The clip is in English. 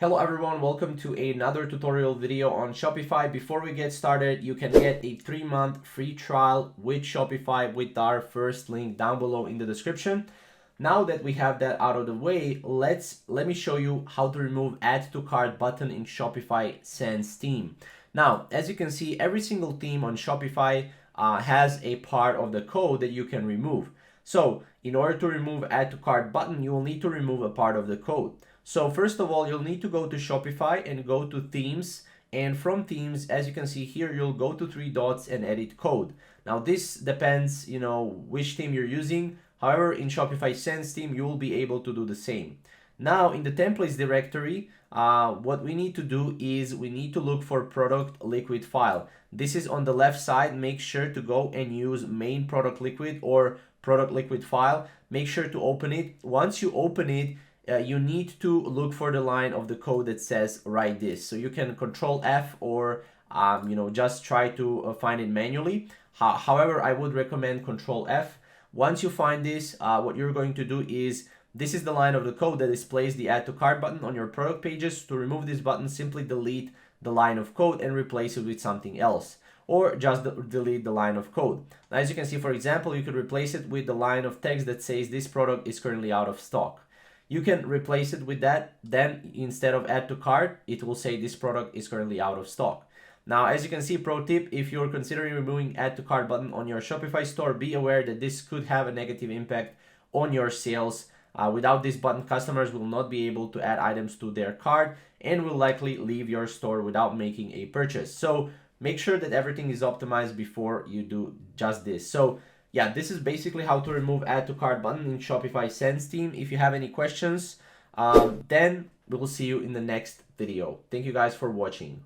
Hello everyone, welcome to another tutorial video on Shopify. Before we get started, you can get a 3-month free trial with Shopify with our first link down below in the description. Now that we have that out of the way, let me show you how to remove add to cart button in Shopify Sans theme. Now, as you can see, every single theme on Shopify has a part of the code that you can remove. So in order to remove add to cart button, you will need to remove a part of the code. So first of all, you'll need to go to Shopify and go to themes. And from themes, as you can see here, you'll go to 3 dots and edit code. Now this depends, which theme you're using. However, in Shopify Sans theme, you will be able to do the same. Now in the templates directory, what we need to do is we need to look for product liquid file. This is on the left side. Make sure to go and use main product liquid or product liquid file. Make sure to open it. Once you open it, you need to look for the line of the code that says write this. So you can Control F or just try to find it manually. However, I would recommend Control F. Once you find this, what you're going to do is this is the line of the code that displays the add to cart button on your product pages. To remove this button, simply delete the line of code and replace it with something else, or just delete the line of code. Now, as you can see, for example, you could replace it with the line of text that says this product is currently out of stock. You can replace it with that. Then instead of add to cart, it will say this product is currently out of stock. Now, as you can see, pro tip, if you're considering removing add to cart button on your Shopify store, be aware that this could have a negative impact on your sales. Without this button, customers will not be able to add items to their cart and will likely leave your store without making a purchase. So make sure that everything is optimized before you do just this. So yeah, this is basically how to remove add to cart button in Shopify Sans theme. If you have any questions, then we will see you in the next video. Thank you guys for watching.